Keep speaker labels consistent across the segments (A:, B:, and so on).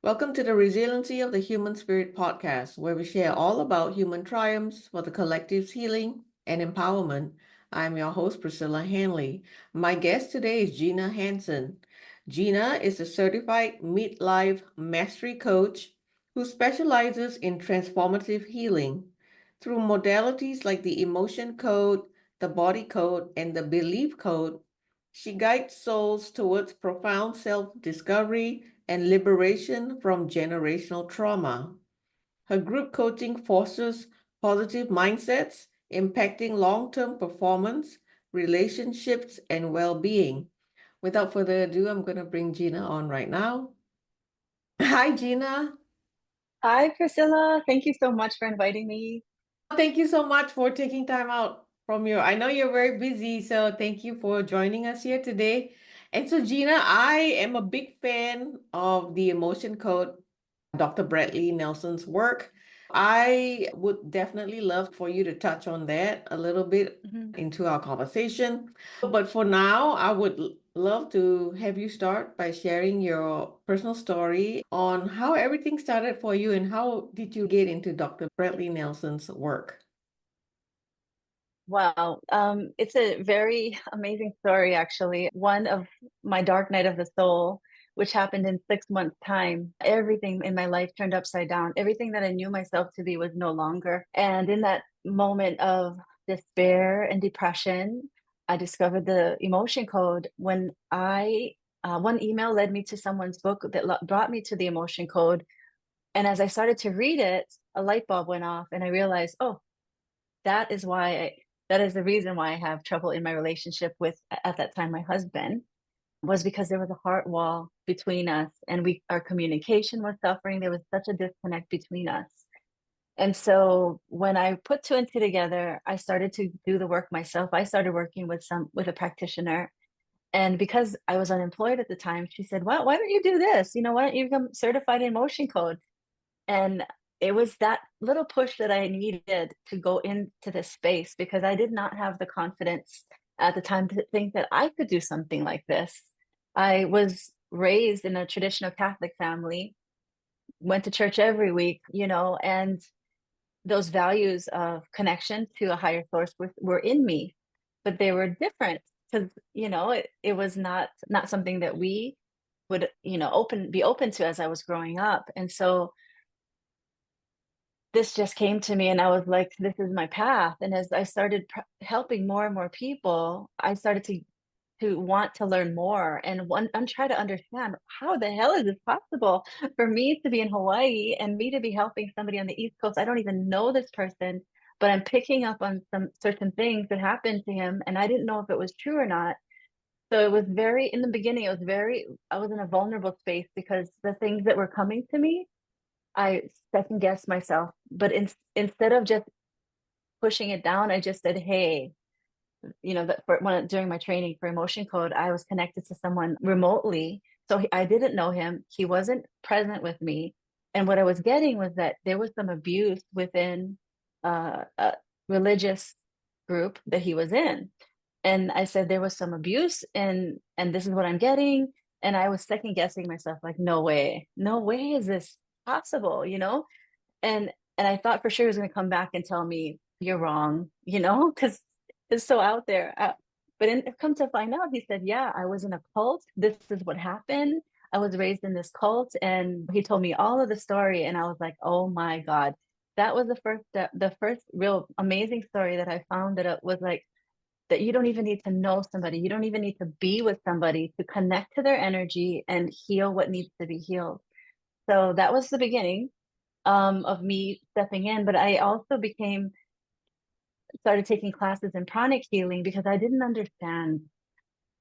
A: Welcome to the Resiliency of the Human Spirit podcast, where we share all about human triumphs for the collective's healing and empowerment. I'm your host, Priscilla Hanley. My guest today is Gina Hansen. Gina is a certified midlife mastery coach who specializes in transformative healing. Through modalities like the emotion code, the body code, and the belief code, she guides souls towards profound self-discovery and liberation from generational trauma. Her group coaching fosters positive mindsets, impacting long-term performance, relationships, and well-being. Without further ado, I'm going to bring Gina on right now. Hi, Gina.
B: Hi, Priscilla. Thank you so much for inviting me.
A: Thank you so much for taking time out from your, I know you're very busy, so thank you for joining us here today. And so, Gina, I am a big fan of the emotion code, Dr. Bradley Nelson's work. I would definitely love for you to touch on that a little bit
B: Mhm.
A: into our conversation. But for now, I would love to have you start by sharing your personal story on how everything started for you and how did you get into Dr. Bradley Nelson's work?
B: Wow. It's a very amazing story, actually. One of my dark night of the soul, which happened in 6 months' time. Everything in my life turned upside down. Everything that I knew myself to be was no longer. And in that moment of despair and depression, I discovered the emotion code when one email led me to someone's book that brought me to the emotion code. And as I started to read it, a light bulb went off and I realized, oh, that is why that is the reason why I have trouble in my relationship with, at that time, my husband, was because there was a heart wall between us and our communication was suffering. There was such a disconnect between us. And so when I put two and two together, I started to do the work myself. I started working with a practitioner. And because I was unemployed at the time, she said, well, why don't you do this? Why don't you become certified in motion code? And it was that little push that I needed to go into this space because I did not have the confidence at the time to think that I could do something like this. I was raised in a traditional Catholic family, went to church every week, and those values of connection to a higher source were in me, but they were different because, it was not something that we would, be open to as I was growing up. And so this just came to me and I was like, this is my path. And as I started helping more and more people, I started to want to learn more and try to understand how the hell is this possible for me to be in Hawaii and me to be helping somebody on the East Coast. I don't even know this person, but I'm picking up on some certain things that happened to him and I didn't know if it was true or not. So it was in the beginning, I was in a vulnerable space because the things that were coming to me, I second guessed myself, but instead of just pushing it down, I just said, "Hey, during my training for emotion code, I was connected to someone remotely, so I didn't know him. He wasn't present with me, and what I was getting was that there was some abuse within a religious group that he was in, and I said there was some abuse, and this is what I'm getting, and I was second guessing myself, like, no way is this possible, and I thought for sure he was going to come back and tell me you're wrong, because it's so out there. But come to find out, he said, "Yeah, I was in a cult. This is what happened. I was raised in this cult," and he told me all of the story, and I was like, "Oh my God." That was the first step, the first real amazing story that I found that it was like that you don't even need to know somebody. You don't even need to be with somebody to connect to their energy and heal what needs to be healed. So that was the beginning of me stepping in. But I also started taking classes in pranic healing because I didn't understand.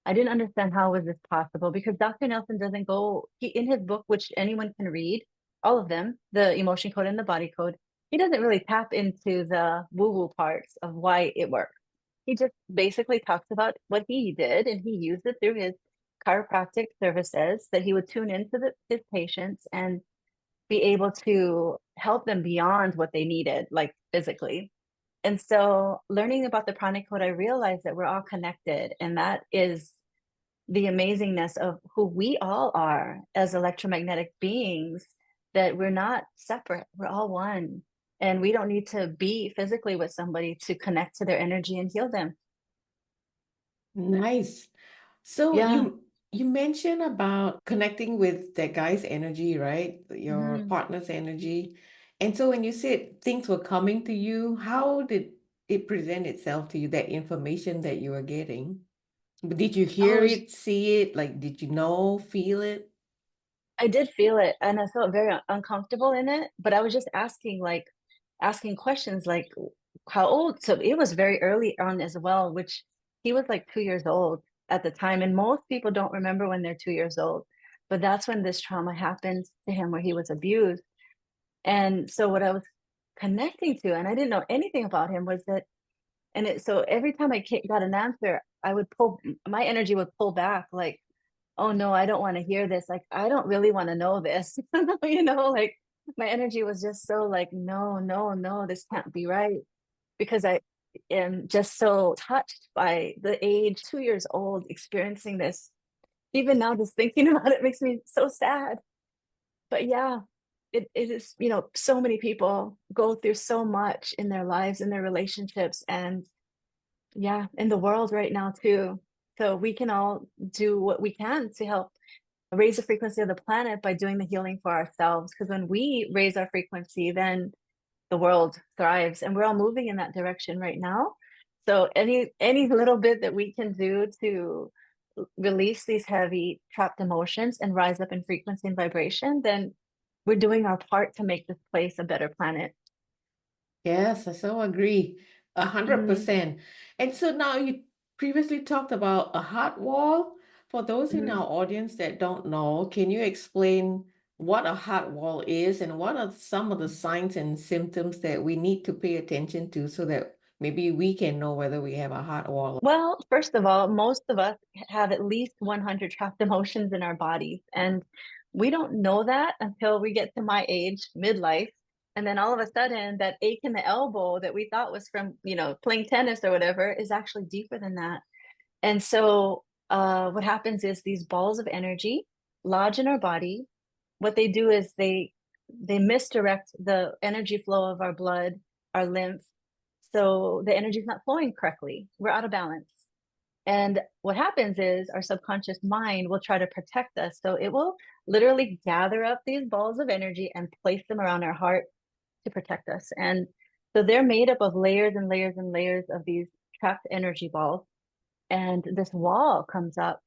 B: I didn't understand how was this possible because Dr. Nelson doesn't go in his book, which anyone can read, all of them, the emotion code and the body code. He doesn't really tap into the woo-woo parts of why it works. He just basically talks about what he did and he used it through his chiropractic services that he would tune into his patients and be able to help them beyond what they needed, like physically. And so learning about the pranic code, I realized that we're all connected. And that is the amazingness of who we all are as electromagnetic beings, that we're not separate, we're all one. And we don't need to be physically with somebody to connect to their energy and heal them.
A: Nice. So
B: Yeah.
A: you mentioned about connecting with that guy's energy, right? Your
B: Mhm.
A: partner's energy. And so when you said things were coming to you, how did it present itself to you, that information that you were getting? Did you
B: Oh, it
A: hear
B: was,
A: it, see it? Like, did you know, feel it?
B: I did feel it and I felt very uncomfortable in it, but I was just asking, like, asking questions like, how old? So it was very early on as well, which he was like 2 years old at the time. And most people don't remember when they're 2 years old. But that's when this trauma happened to him where he was abused. And so what I was connecting to, and I didn't know anything about him, was that, so every time got an answer, I would pull, my energy would pull back, like, oh no, I don't want to hear this. Like, I don't really want to know this. Like my energy was just so like, no, no, no, this can't be right. Because I am just so touched by the age, 2 years old, experiencing this. Even now, just thinking about it makes me so sad. But yeah, it is, so many people go through so much in their lives, in their relationships, and yeah, in the world right now too. So we can all do what we can to help raise the frequency of the planet by doing the healing for ourselves. Because when we raise our frequency, then the world thrives, and we're all moving in that direction right now. So any little bit that we can do to release these heavy trapped emotions and rise up in frequency and vibration, then we're doing our part to make this place a better planet.
A: Yes, I so agree. A hundred
B: Hmm.
A: percent. And so now you previously talked about a heart wall. For those in
B: Hmm.
A: our audience that don't know, can you explain what a heart wall is and what are some of the signs and symptoms that we need to pay attention to so that maybe we can know whether we have a heart wall?
B: Well, first of all, most of us have at least 100 trapped emotions in our bodies. And we don't know that until we get to my age, midlife. And then all of a sudden, that ache in the elbow that we thought was from, playing tennis or whatever is actually deeper than that. And so, what happens is these balls of energy lodge in our body. What they do is they misdirect the energy flow of our blood, our lymph, so the energy is not flowing correctly. We're out of balance. And what happens is our subconscious mind will try to protect us. So it will literally gather up these balls of energy and place them around our heart to protect us. And so they're made up of layers and layers and layers of these trapped energy balls. And this wall comes up,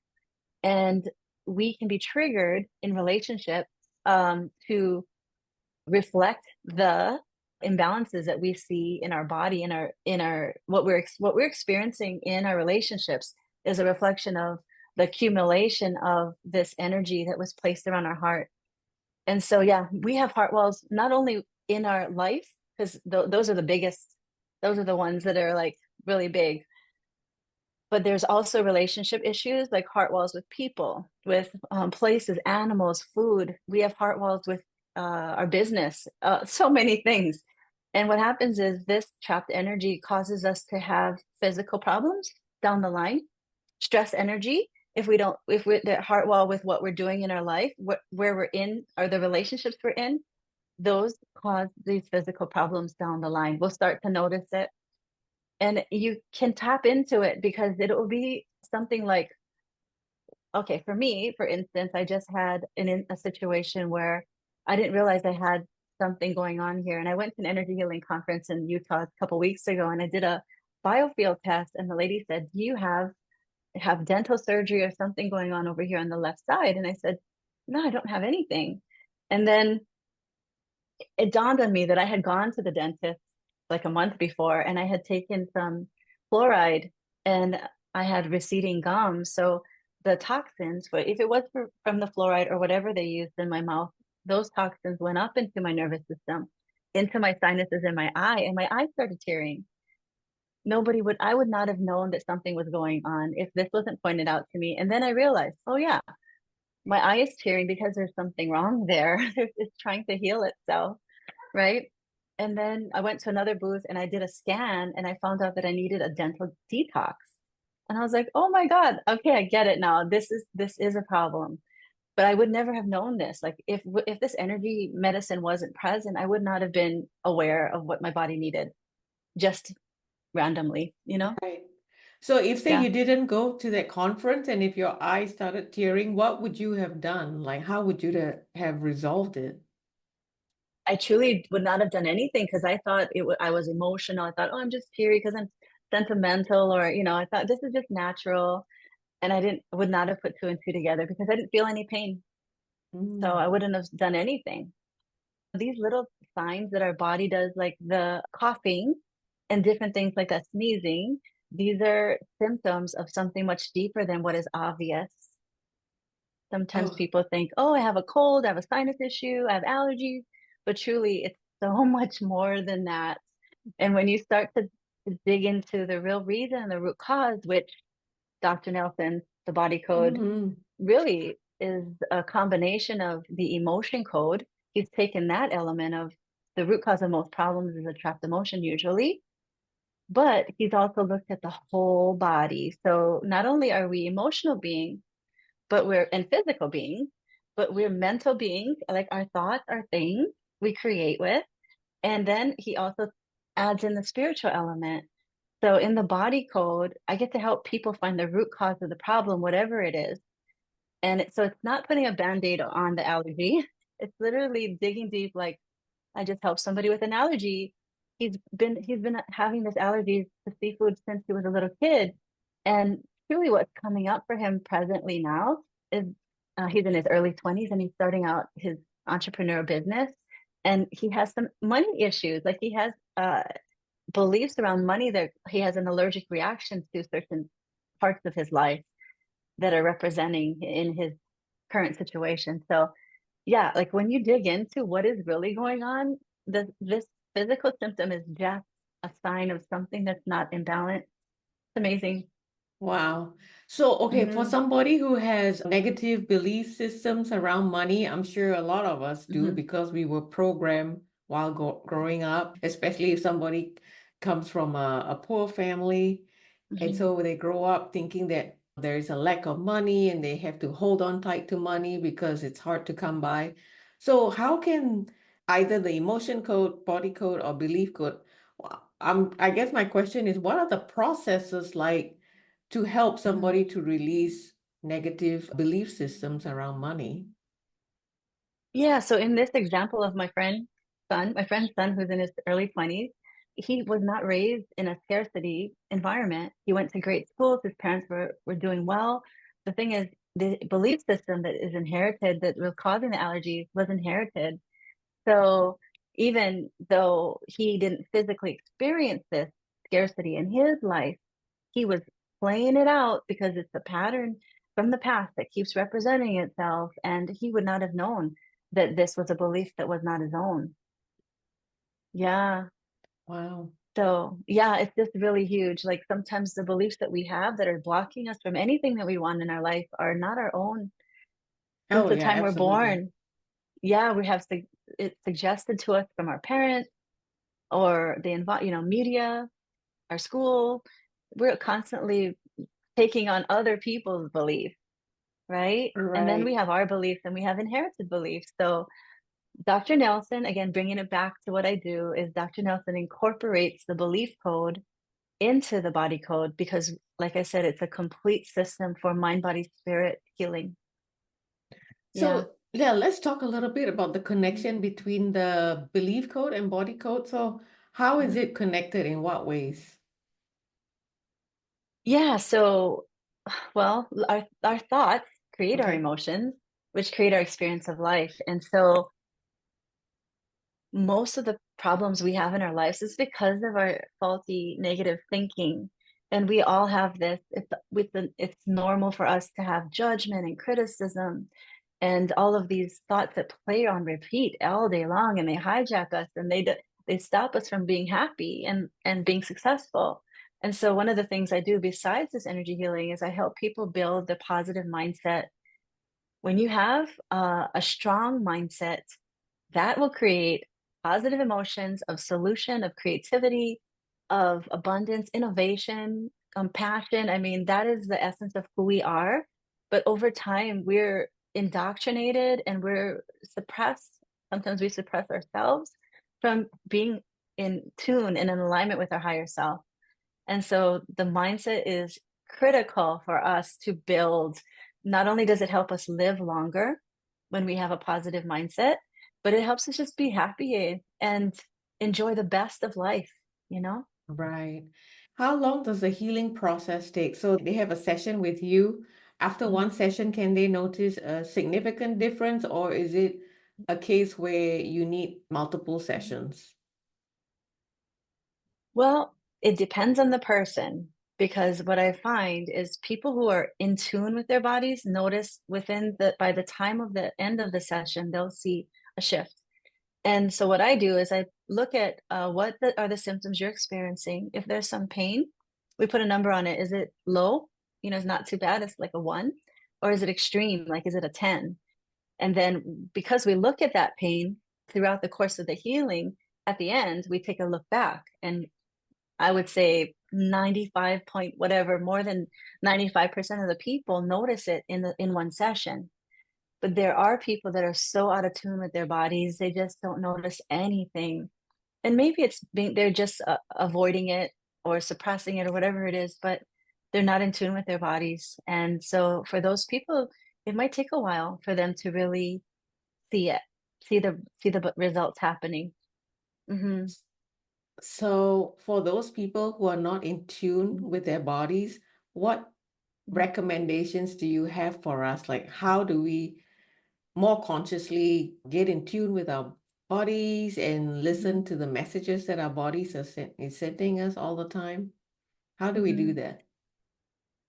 B: and we can be triggered in relationships to reflect the imbalances that we see in our body, in our what we're experiencing in our relationships is a reflection of the accumulation of this energy that was placed around our heart. And so yeah, we have heart walls not only in our life, because those are the biggest, those are the ones that are like really big, but there's also relationship issues like heart walls with people, with places, animals, food. We have heart walls with our business, so many things. And what happens is this trapped energy causes us to have physical problems down the line, stress energy. If we don't, if we're the heart wall with what we're doing in our life, where we're in, or the relationships we're in, those cause these physical problems down the line. We'll start to notice it, and you can tap into it because it will be something like, okay, for me, for instance, I just had a situation where I didn't realize I had something going on here. And I went to an energy healing conference in Utah a couple weeks ago, and I did a biofield test. And the lady said, do you have dental surgery or something going on over here on the left side? And I said, no, I don't have anything. And then it dawned on me that I had gone to the dentist like a month before, and I had taken some fluoride, and I had receding gums. So the toxins, but if it was from the fluoride or whatever they used in my mouth, those toxins went up into my nervous system, into my sinuses and my eye, and my eye started tearing. I would not have known that something was going on if this wasn't pointed out to me. And then I realized, oh yeah, my eye is tearing because there's something wrong there. It's trying to heal itself, right? And then I went to another booth and I did a scan, and I found out that I needed a dental detox. And I was like, oh my God, okay, I get it now. This is a problem. But I would never have known this. Like if this energy medicine wasn't present, I would not have been aware of what my body needed just randomly, you know?
A: Right. So if say
B: Yeah.
A: you didn't go to that conference and if your eyes started tearing, what would you have done? Like how would you have resolved it?
B: I truly would not have done anything because I thought I was emotional. I thought, oh, I'm just teary because I'm sentimental, or I thought this is just natural. And I didn't would not have put two and two together because I didn't feel any pain. So I
A: Mm.
B: wouldn't have done anything. These little signs that our body does, like the coughing and different things like that, sneezing, these are symptoms of something much deeper than what is obvious. Sometimes
A: Oh.
B: people think, oh, I have a cold, I have a sinus issue, I have allergies, but truly it's so much more than that. And when you start to dig into the real reason, the root cause, which Dr. Nelson, the body code,
A: Hmm.
B: really is a combination of the emotion code. He's taken that element of the root cause of most problems is a trapped emotion usually, but he's also looked at the whole body. So not only are we emotional beings, but we're and physical beings, but we're mental beings, like our thoughts, our things we create with. And then he also adds in the spiritual element. So in the body code, I get to help people find the root cause of the problem, whatever it is. And so it's not putting a band-aid on the allergy. It's literally digging deep, like I just helped somebody with an allergy. He's been having this allergy to seafood since he was a little kid. And truly what's coming up for him presently now is he's in his early 20s and he's starting out his entrepreneur business. And he has some money issues. Like he has beliefs around money that he has an allergic reaction to certain parts of his life that are representing in his current situation. So, yeah, like when you dig into what is really going on, this physical symptom is just a sign of something that's not in balance. It's amazing.
A: Wow. So, okay, for
B: Hmm.
A: somebody who has negative belief systems around money, I'm sure a lot of us do
B: Hmm.
A: because we were programmed while growing up, especially if somebody comes from a poor family. And
B: Hmm.
A: so they grow up thinking that there's a lack of money and they have to hold on tight to money because it's hard to come by. So, how can either the emotion code, body code, or belief code? I guess my question is, what are the processes like to help
B: Hmm.
A: somebody to release negative belief systems around money?
B: Yeah, so in this example of my friend's son who's in his early 20s, he was not raised in a scarcity environment. He went to great schools, his parents were doing well. The thing is, the belief system that is inherited that was causing the allergies was inherited. So even though he didn't physically experience this scarcity in his life, he was playing it out because it's a pattern from the past that keeps representing itself. And he would not have known that this was a belief that was not his own. Yeah.
A: Wow.
B: So, yeah, it's just really huge. Like sometimes the beliefs that we have that are blocking us from anything that we want in our life are not our own since
A: Oh,
B: the
A: yeah,
B: time we're
A: absolutely.
B: born. Yeah, we have it suggested to us from our parents or media, our school. We're constantly taking on other people's beliefs, right? And then we
A: Right.
B: have our beliefs and we have inherited beliefs. So Dr. Nelson, again, bringing it back to what I do, is Dr. Nelson incorporates the belief code into the body code because, like I said, it's a complete system for mind, body, spirit healing. Yeah.
A: So, yeah, let's talk a little bit about the connection between the belief code and body code. So, how is
B: Mhm.
A: it connected in what ways?
B: Yeah. So, well, our thoughts create our
A: Okay.
B: emotions, which create our experience of life. And so, most of the problems we have in our lives is because of our faulty negative thinking. And we all have this. It's normal for us to have judgment and criticism and all of these thoughts that play on repeat all day long, and they hijack us and they stop us from being happy and being successful. And so one of the things I do besides this energy healing is I help people build the positive mindset. When you have a strong mindset, that will create positive emotions of solution, of creativity, of abundance, innovation. compassion. I mean, that is the essence of who we are. But over time, we're indoctrinated and we're suppressed. Sometimes we suppress ourselves from being in tune and in alignment with our higher self. And so the mindset is critical for us to build. Not only does it help us live longer when we have a positive mindset, but it helps us just be happy and enjoy the best of life, you know?
A: Right. How long does the healing process take? So they have a session with you. After one
B: Mhm.
A: session, can they notice a significant difference, or is it a case where you need multiple sessions?
B: Well, it depends on the person because what I find is people who are in tune with their bodies notice by the time of the end of the session, they'll see a shift. And so what I do is I look at are the symptoms you're experiencing. If there's some pain, we put a number on it. Is it low? You know, it's not too bad. It's like a 1. Or is it extreme? Like, is it a 10? And then because we look at that pain throughout the course of the healing, at the end, we take a look back. And I would say 95 point whatever, more than 95% of the people notice it in one session. But there are people that are so out of tune with their bodies, they just don't notice anything. And maybe they're just avoiding it or suppressing it or whatever it is, but they're not in tune with their bodies. And so for those people, it might take a while for them to really see it, see the results happening. Hmm.
A: So for those people who are not in tune with their bodies, what recommendations do you have for us? Like, how do we more consciously get in tune with our bodies and
B: Hmm.
A: listen to the messages that our bodies is sending us all the time? How do we do
B: Hmm.
A: that?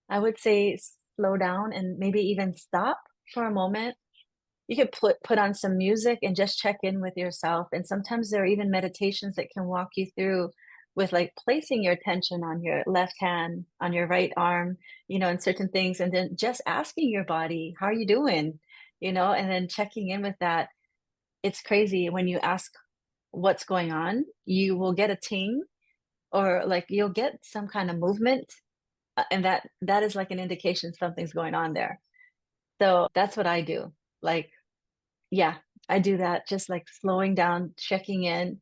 B: I would say slow down and maybe even stop for a moment. You could put on some music and just check in with yourself. And sometimes there are even meditations that can walk you through with like placing your attention on your left hand, on your right arm, you know, and certain things, and then just asking your body, how are you doing? You know, and then checking in with that. It's crazy when you ask what's going on, you will get a ting or like you'll get some kind of movement, and that is like an indication something's going on there. So that's what I do. Like, yeah, I do that, just like slowing down, checking in.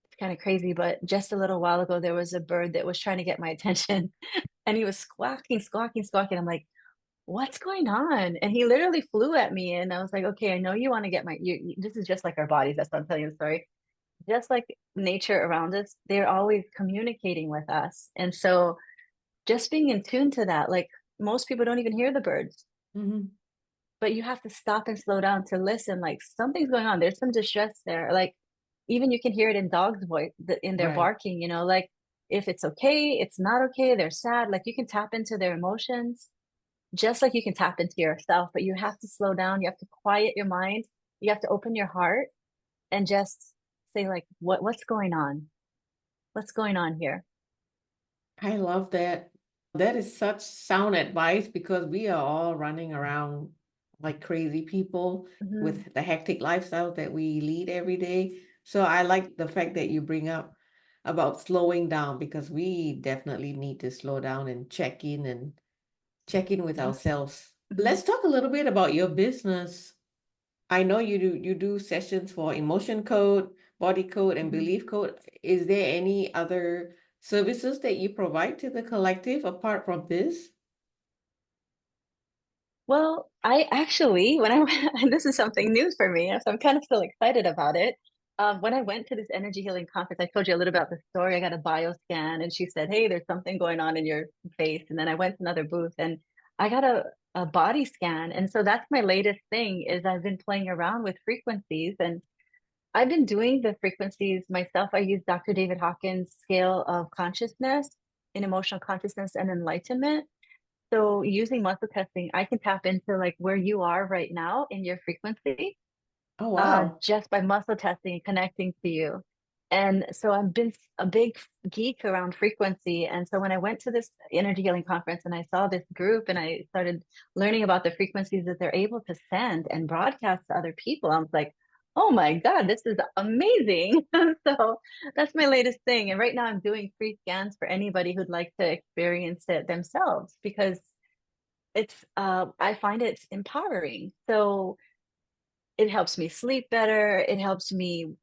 B: It's kind of crazy, but just a little while ago, there was a bird that was trying to get my attention and he was squawking, squawking, squawking. I'm like, what's going on? And he literally flew at me. And I was like, okay, I know you want to get this is just like our bodies. That's what I'm telling you the story. Just like nature around us, they're always communicating with us. And so just being in tune to that, like most people don't even hear the birds,
A: Hmm.
B: but you have to stop and slow down to listen. Like something's going on. There's some distress there. Like even you can hear it in dogs' voice in their
A: Right.
B: barking, you know, like if it's okay, it's not okay, they're sad. Like you can tap into their emotions just like you can tap into yourself, but you have to slow down. You have to quiet your mind. You have to open your heart and just say, like, what's going on? What's going on here?
A: I love that. That is such sound advice because we are all running around like crazy people
B: Hmm.
A: with the hectic lifestyle that we lead every day. So I like the fact that you bring up about slowing down because we definitely need to slow down and check in with ourselves.
B: Hmm.
A: Let's talk a little bit about your business. I know you do sessions for emotion code, body code, and
B: Hmm.
A: belief code. Is there any other services that you provide to the collective apart from this?
B: Well, I actually, when I went, and this is something new for me, so I'm kind of still excited about it. When I went to this energy healing conference, I told you a little about the story. I got a bio scan, and she said, "Hey, there's something going on in your face." And then I went to another booth, and I got a body scan. And so that's my latest thing is I've been playing around with frequencies, and I've been doing the frequencies myself. I use Dr. David Hawkins' scale of consciousness in emotional consciousness and enlightenment. So using muscle testing, I can tap into like where you are right now in your frequency,
A: Oh, wow.
B: just by muscle testing and connecting to you. And so I've been a big geek around frequency. And so when I went to this energy healing conference and I saw this group and I started learning about the frequencies that they're able to send and broadcast to other people, I was like, oh my God, this is amazing. So that's my latest thing. And right now I'm doing free scans for anybody who'd like to experience it themselves because it's I find it's empowering. So it helps me sleep better. It helps me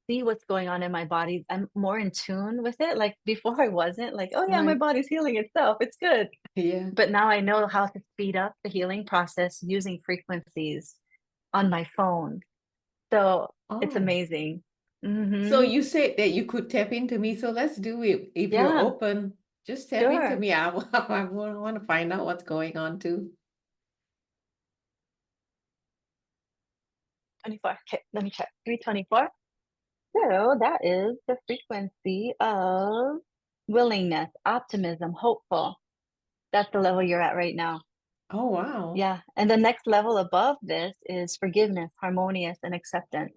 B: see what's going on in my body. I'm more in tune with it. Like before I wasn't like, oh yeah, my
A: Right.
B: body's healing itself. It's good.
A: Yeah.
B: But now I know how to speed up the healing process using frequencies on my phone. So it's
A: Oh.
B: amazing.
A: So
B: Hmm.
A: you said that you could tap into me, so let's do it. If you're
B: Yeah,
A: open, just tap into
B: sure.
A: me. I want to find out what's going on too.
B: 24. Okay, let me check. 324. So that is the frequency of willingness, optimism, hopeful. That's the level you're at right now.
A: Oh, wow.
B: Yeah. And the next level above this is forgiveness, harmonious, and acceptance.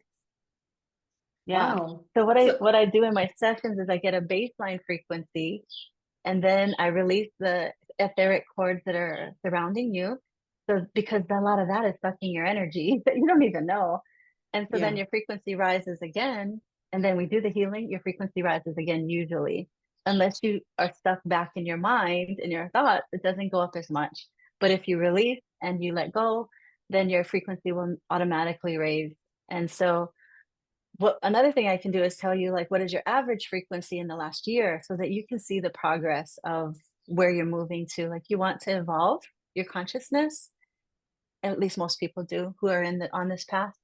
B: Yeah.
A: Wow.
B: So
A: So,
B: what I do in my sessions is I get a baseline frequency and then I release the etheric cords that are surrounding you. So because a lot of that is sucking your energy that you don't even know. And so then
A: yeah.
B: your frequency rises again, and then we do the healing, your frequency rises again usually. Unless you are stuck back in your mind and your thoughts, it doesn't go up as much. But if you release and you let go, then your frequency will automatically raise. And so what another thing I can do is tell you like what is your average frequency in the last year so that you can see the progress of where you're moving to. Like you want to evolve your consciousness, at least most people do who are in the on this path.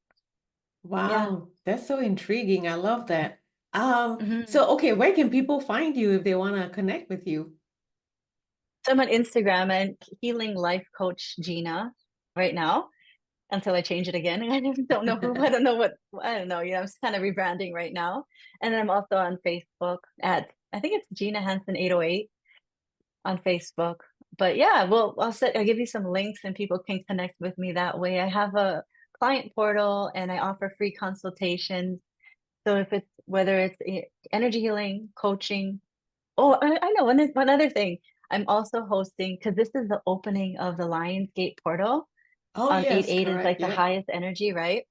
B: Yeah.
A: Wow. That's so intriguing. I love that.
B: Hmm.
A: So okay, where can people find you if they want to connect with you?
B: So I'm on Instagram and healing life coach Gina right now until I change it again. I just don't know who, I don't know what, I don't know. I'm just kind of rebranding right now. And then I'm also on Facebook at, I think it's Gina Hansen 808 on Facebook. But yeah, well, I'll give you some links and people can connect with me that way. I have a client portal and I offer free consultations. So if it's whether it's energy healing, coaching. Oh, I know one other thing. I'm also hosting because this is the opening of the Lionsgate portal
A: Oh,
B: on
A: yes,
B: 8/8 is
A: correct.
B: like the
A: Yep.
B: highest energy, right?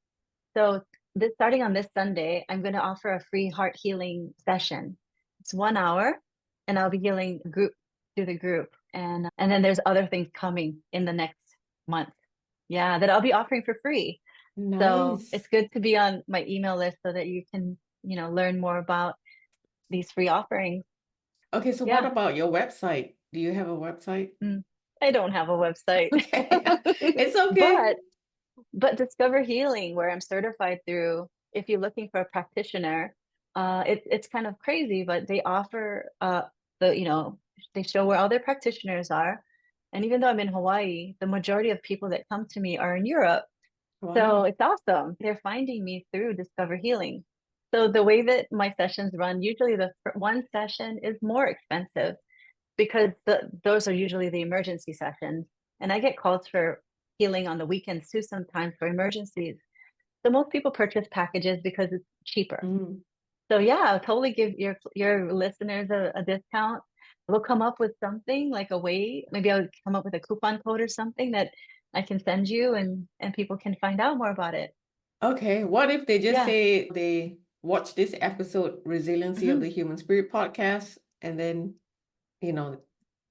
B: So this starting on this Sunday, I'm going to offer a free heart healing session. It's 1 hour, and I'll be healing group through the group, and then there's other things coming in the next month. Yeah, that I'll be offering for free. So
A: Nice.
B: it's good to be on my email list so that you can, learn more about these free offerings.
A: Okay, so what
B: Yeah.
A: about your website? Do you have a website?
B: Mm. I don't have a website,
A: Okay. It's okay.
B: but Discover Healing, where I'm certified through, if you're looking for a practitioner, it's kind of crazy, but they offer they show where all their practitioners are. And even though I'm in Hawaii, the majority of people that come to me are in Europe. So
A: Wow.
B: it's awesome. They're finding me through Discover Healing. So the way that my sessions run, usually the one session is more expensive because those are usually the emergency sessions. And I get calls for healing on the weekends too, sometimes for emergencies. So most people purchase packages because it's cheaper.
A: Mm.
B: So yeah, I'll totally give your listeners a discount. We'll come up with something like a way, maybe I'll come up with a coupon code or something that I can send you and people can find out more about it.
A: Okay, what if they just
B: Yeah.
A: say they watch this episode, Resiliency of
B: Hmm.
A: the Human Spirit podcast, and then, you know,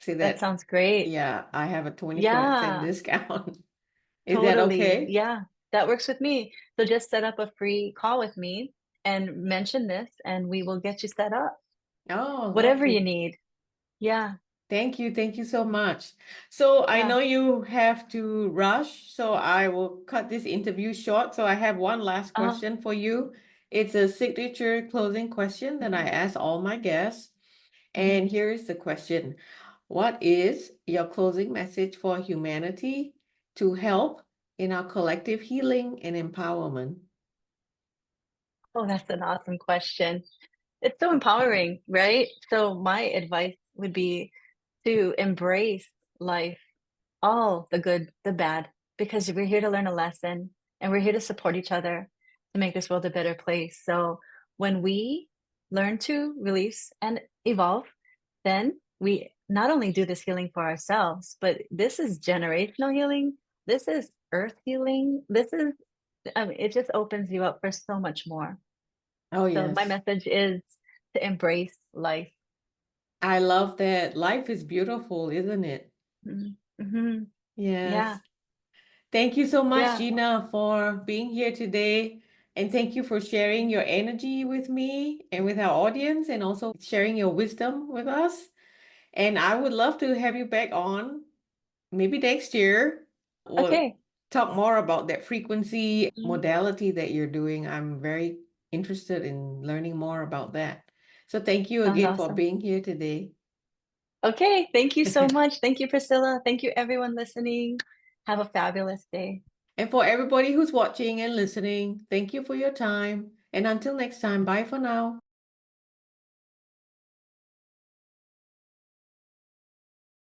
A: say
B: That
A: that,
B: sounds great.
A: yeah, I have a 20%
B: Yeah.
A: discount. Is that
B: Totally.
A: okay?
B: Yeah, that works with me. So just set up a free call with me and mention this, and we will get you set up.
A: Oh,
B: Whatever you
A: lovely.
B: need. Yeah,
A: Thank you. Thank you so much. So I
B: yeah.
A: know you have to rush, so I will cut this interview short. So I have one last
B: Uh,
A: question for you. It's a signature closing question that I
B: mhm,
A: ask all my guests.
B: mhm.
A: And here is the question. What is your closing message for humanity to help in our collective healing and empowerment?
B: Oh, that's an awesome question. It's so empowering, right? So my advice would be to embrace life, all the good, the bad, because we're here to learn a lesson and we're here to support each other to make this world a better place. So when we learn to release and evolve, then we not only do this healing for ourselves, but this is generational healing. This is earth healing. This is I mean, it just opens you up for so much more.
A: Oh,
B: So my
A: yes.
B: message is to embrace life.
A: I love that. Life is beautiful, isn't it?
B: Mm-hmm. Yeah,
A: Yes. Thank you so much,
B: yeah.
A: Gina, for being here today. And thank you for sharing your energy with me and with our audience, and also sharing your wisdom with us. And I would love to have you back on maybe next year. We'll
B: Okay.
A: talk more about that frequency
B: Mm.
A: modality that you're doing. I'm very interested in learning more about that. So thank you
B: Sounds
A: again for
B: awesome.
A: being here today.
B: Okay. Thank you so much. Thank you, Priscilla. Thank you, everyone listening. Have a fabulous day.
A: And for everybody who's watching and listening, thank you for your time. And until next time, bye for now.